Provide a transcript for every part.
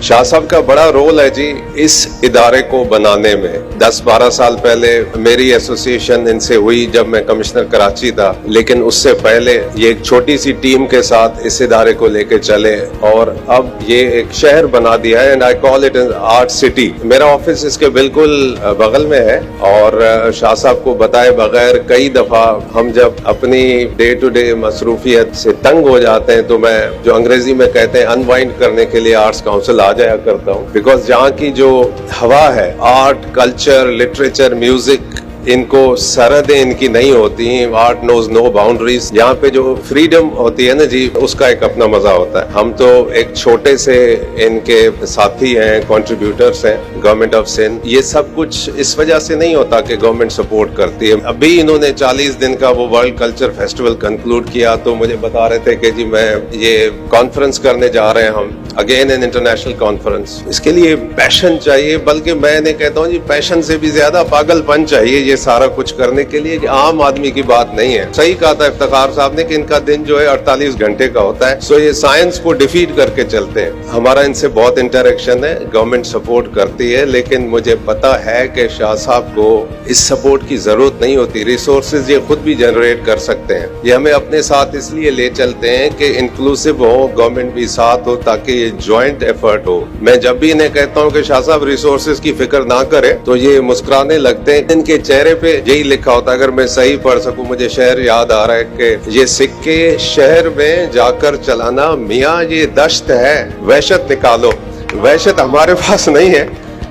शाह साहब का बड़ा रोल है जी इस इदारे को बनाने में। 10-12 साल पहले मेरी एसोसिएशन इनसे हुई जब मैं कमिश्नर कराची था, लेकिन उससे पहले ये एक छोटी सी टीम के साथ इस इदारे को लेके चले और अब ये एक शहर बना दिया है and I call it art city. मेरा ऑफिस इसके बिल्कुल बगल में है और शाह साहब को बताए बगैर कई दफा हम जब अपनी डे टू डे मसरूफियत से तंग हो जाते हैं तो मैं जो अंग्रेजी में कहते हैं अनवाइंड करने के लिए आर्ट्स काउंसिल आ जाया करता हूँ, बिकॉज जहाँ की जो हवा है, आर्ट, कल्चर, लिटरेचर, म्यूजिक, इनको सरहदें इनकी नहीं होती। Art knows no boundaries. यहाँ पे जो फ्रीडम होती है ना जी, उसका एक अपना मजा होता है। हम तो एक छोटे से इनके साथी हैं, कंट्रीब्यूटर्स हैं, गवर्नमेंट ऑफ सिंध। ये सब कुछ इस वजह से नहीं होता कि गवर्नमेंट सपोर्ट करती है। अभी इन्होंने 40 दिन का वो वर्ल्ड कल्चर फेस्टिवल कंक्लूड किया तो मुझे बता रहे थे कि जी मैं ये कॉन्फ्रेंस करने जा रहे हैं हम, अगेन एन इंटरनेशनल कॉन्फ्रेंस। इसके लिए पैशन चाहिए, बल्कि मैं कहता हूँ जी पैशन से भी ज्यादा पागलपन चाहिए ये सारा कुछ करने के लिए। कि आम आदमी की बात नहीं है। सही कहा था इफ्तिखार साहब ने कि इनका दिन जो है 48 घंटे का होता है। सो ये साइंस को डिफीट करके चलते हैं। हमारा इनसे बहुत इंटरेक्शन है, गवर्नमेंट सपोर्ट करती है, लेकिन मुझे पता है कि शाह साहब को इस सपोर्ट की जरूरत नहीं होती। रिसोर्सेज ये खुद भी जनरेट कर सकते हैं। ये हमें अपने साथ इसलिए ले चलते हैं कि इंक्लूसिव हो, गवर्नमेंट भी साथ हो, ताकि ये ज्वाइंट एफर्ट हो। मैं जब भी इन्हें कहता हूँ कि शाह साहब रिसोर्सेज की फिक्र ना करे तो ये मुस्कुराने लगते हैं। इनके चेहरे पे यही लिखा होता है, अगर मैं सही पढ़ सकूं। मुझे शहर याद आ रहा है कि ये सिक्के शहर में जाकर चलाना, मियाँ ये दश्त है, वहशत निकालो। वहशत हमारे पास नहीं है,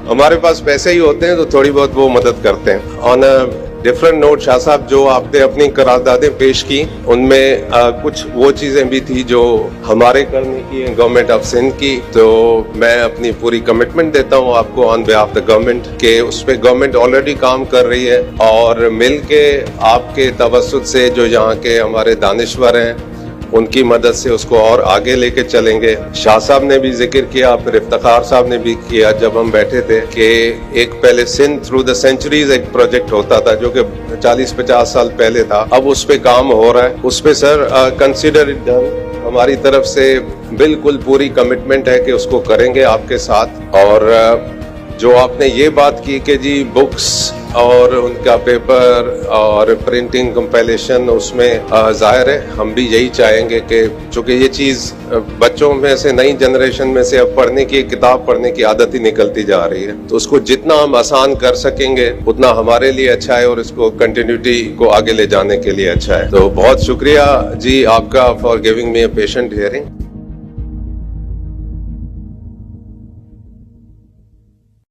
हमारे पास पैसे ही होते हैं तो थोड़ी बहुत वो मदद करते हैं। ऑन डिफरेंट नोट, शाह साहब जो आपने अपनी करारदादें पेश की उनमें कुछ वो चीजें भी थी जो हमारे करने की है, गवर्नमेंट ऑफ सिंध की। तो मैं अपनी पूरी कमिटमेंट देता हूँ आपको ऑन बिहाफ द गवर्नमेंट के उस पे गवर्नमेंट ऑलरेडी काम कर रही है और मिल के आपके तवस्सुत से जो यहाँ के हमारे दानिश्वर हैं उनकी मदद से उसको और आगे लेके चलेंगे। शाह साहब ने भी जिक्र किया, फिर इफ्तिखार साहब ने भी किया जब हम बैठे थे कि एक पहले सिंध थ्रू द सेंचुरीज एक प्रोजेक्ट होता था जो कि 40-50 साल पहले था। अब उस पे काम हो रहा है। उस पे सर कंसीडर इट डन। हमारी तरफ से बिल्कुल पूरी कमिटमेंट है कि उसको करेंगे आपके साथ। और जो आपने ये बात की कि जी बुक्स और उनका पेपर और प्रिंटिंग कंपाइलेशन, उसमें जाहिर है हम भी यही चाहेंगे कि चूंकि ये चीज़ बच्चों में से, नई जनरेशन में से अब पढ़ने की, किताब पढ़ने की आदत ही निकलती जा रही है, तो उसको जितना हम आसान कर सकेंगे उतना हमारे लिए अच्छा है और इसको कंटिन्यूटी को आगे ले जाने के लिए अच्छा है। तो बहुत शुक्रिया जी आपका for giving me a patient hearing.